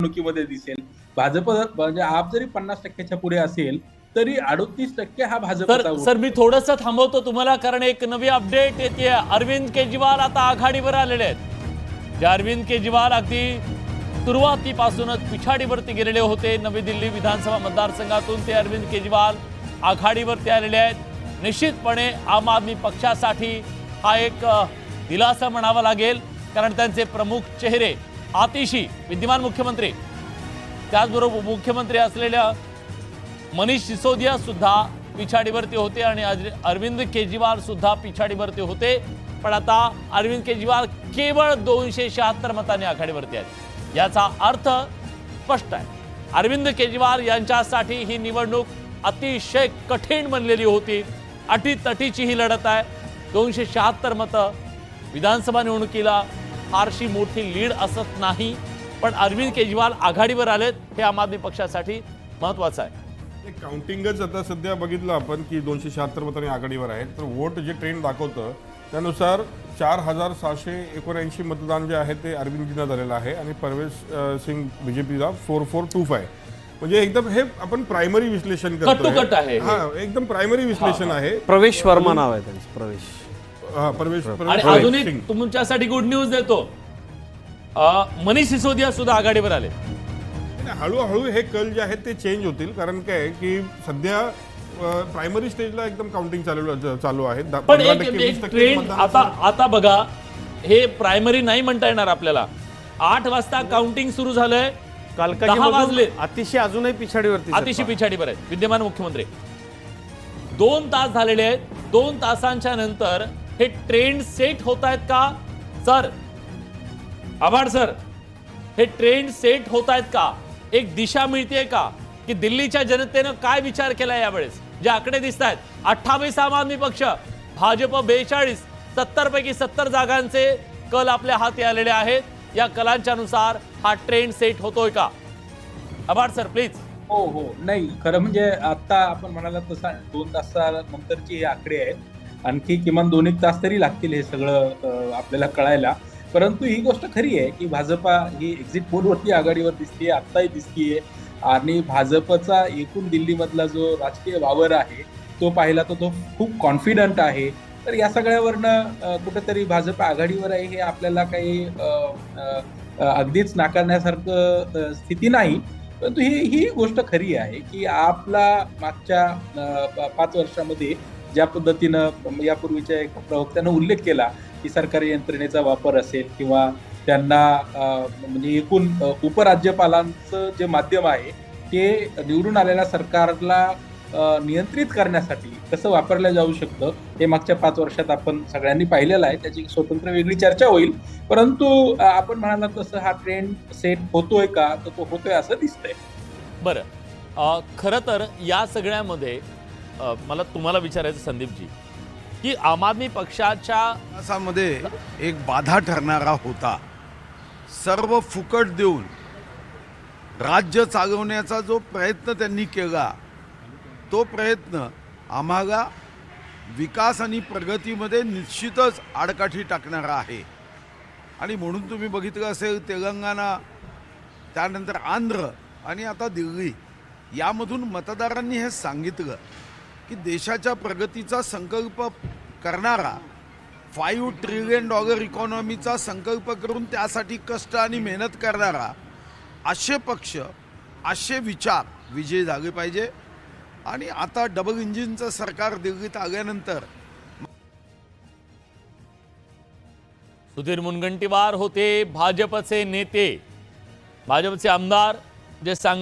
निवडणुकीमध्ये दिसेल. भाजप म्हणजे आप जरी 50% पुढे असेल तरी 38% हा भाजपचा सर मी थोडंसं थांबवतो तुम्हाला, कारण एक नवी अपडेट येते। अरविंद केजरीवाल आता आघाडीवर आलेले आहेत। जे अरविंद केजरीवाल अगदी सुरुवातीपासूनच पिछाडीवरती गेलेले होते। नवी दिल्ली विधानसभा मतदारसंघातून ते अरविंद केजरीवाल आघाडीवरती आलेले आहेत। निश्चितपणे आम आदमी पक्षासाठी हा एक दिलासा म्हणावा लागेल, कारण त्यांचे प्रमुख चेहरे आतिशी विद्यमान मुख्यमंत्री, त्याचबरोबर मुख्यमंत्री असलेल्या मनीष सिसोदिया सुद्धा पिछाडीवरती होते आणि अरविंद केजरीवाल सुद्धा पिछाडीवरती होते। पण आता अरविंद केजरीवाल केवळ 276 मतांनी आघाडीवरती आहेत। याचा अर्थ स्पष्ट आहे, अरविंद केजरीवाल यांच्यासाठी ही निवडणूक अतिशय कठीण बनलेली होती। अटीतटीची ही लढत आहे। 276 मतं विधानसभा निवडणुकीला फारशी मोठी लीड असत नाही, पण अरविंद केजरीवाल आघाडीवर आलेत हे आम आदमी पक्षासाठी महत्त्वाचं आहे। काउंटिंगच आता सध्या बघितलं आपण की 276 मतांनी आघाडीवर आहेत, तर वोट जे ट्रेंड दाखवतं त्यानुसार 4679 मतदान जे आहे ते अरविंदजींना झालेलं आहे आणि परवेश सिंग बीजेपीला 4425, म्हणजे एकदम हे आपण प्रायमरी विश्लेषण कट आहे। हा, एकदम प्रायमरी विश्लेषण आहे। प्रवेश वर्मा नाव आहे त्यांचं, प्रवेश आणि अजूनही तुमच्यासाठी गुड न्यूज देतो, मनीष सिसोदिया सुद्धा आघाडीवर आले। हळूहळू हे कल जे आहेत ते चेंज होतील, कारण काय की सध्या प्रायमरी स्टेजला एकदम काउंटिंग चालू आहे। पण एक ट्रेंड आता बघा, हे प्रायमरी नाही म्हणता येणार आपल्याला। 8 वाजता काउंटिंग सुरू झालंय, 10 वाजले, अतिशय अजूनही पिछाडीवरती, अतिशय पिछाडीवर आहेत विद्यमान मुख्यमंत्री। 2 तास झालेले आहेत। 2 तासांच्या नंतर हे ट्रेंड सेट होत आहेत का सर? आभार सर, हे ट्रेंड सेट होत आहेत का? एक दिशा मिळते का की दिल्लीच्या जनतेनं काय विचार केला यावेळेस? जे आकडे दिसत आहेत, 28 आम आदमी पक्ष, भाजप 42, 70 पैकी 70 जागांचे कल आपल्या हाती आलेले आहेत। या कलांच्या नुसार हा ट्रेंड सेट होतोय का? आभार सर प्लीज। हो, नाही खरं म्हणजे आता आपण म्हणाला तसा 2 तासानंतरची हे आकडे आहेत। आणखी किमान 2-1 तास तरी लागतील हे सगळं आपल्याला कळायला। परंतु ही गोष्ट खरी आहे की भाजपा ही एक्झिट पोलवरती आघाडीवर दिसतीये, आत्ताही दिसतीये। आणि भाजपचा एकूण दिल्लीमधला जो राजकीय वावर आहे तो पाहिला तर तो खूप कॉन्फिडंट आहे। तर या सगळ्यावरनं कुठेतरी भाजप आघाडीवर आहे हे आपल्याला काही अगदीच नाकारण्यासारखं स्थिती नाही। परंतु ही गोष्ट खरी आहे की आपला मागच्या 5 वर्षामध्ये ज्या पद्धतीनं यापूर्वीच्या एका प्रवक्त्यानं उल्लेख केला की सरकारी यंत्रणेचा वापर असेल किंवा त्यांना म्हणजे एकूण उपराज्यपालांचं जे माध्यम आहे ते निवडून आलेल्या सरकारला नियंत्रित करण्यासाठी कसं वापरलं जाऊ शकतं हे मागच्या 5 वर्षात आपण सगळ्यांनी पाहिलेलं आहे। त्याची स्वतंत्र वेगळी चर्चा होईल, परंतु आपण म्हणाला तसं हा ट्रेंड सेट होतोय का, तर तो होतोय असं दिसतंय। बरं, खरं तर या सगळ्यामध्ये मला तुम्हाला विचारायचं संदीपजी की आम आदमी पक्षाच्या मध्ये एक बाधा ठरणारा होता। सर्व फुकट देऊन राज्य चालवण्याचा जो प्रयत्न त्यांनी केला, तो प्रयत्न आम्हाला विकास आणि प्रगतीमध्ये निश्चितच आडकाठी टाकणारा आहे। आणि म्हणून तुम्ही बघितलं असेल तेलंगणा, त्यानंतर आंध्र आणि आता दिल्ली, यामधून मतदारांनी हे सांगितलं की देशाच्या प्रगतीचा संकल्प करणारा, $5 ट्रिलियन इकॉनॉमीचा संकल्प करून त्यासाठी कष्ट आणि मेहनत करणारा असे पक्ष, असे विचार विजयी झाले पाहिजे। आणि आता डबल इंजिनचं सरकार दिल्लीत आल्यानंतर सुधीर मुनगंटीवार होते भाजपचे नेते, भाजपचे आमदार, जे सांग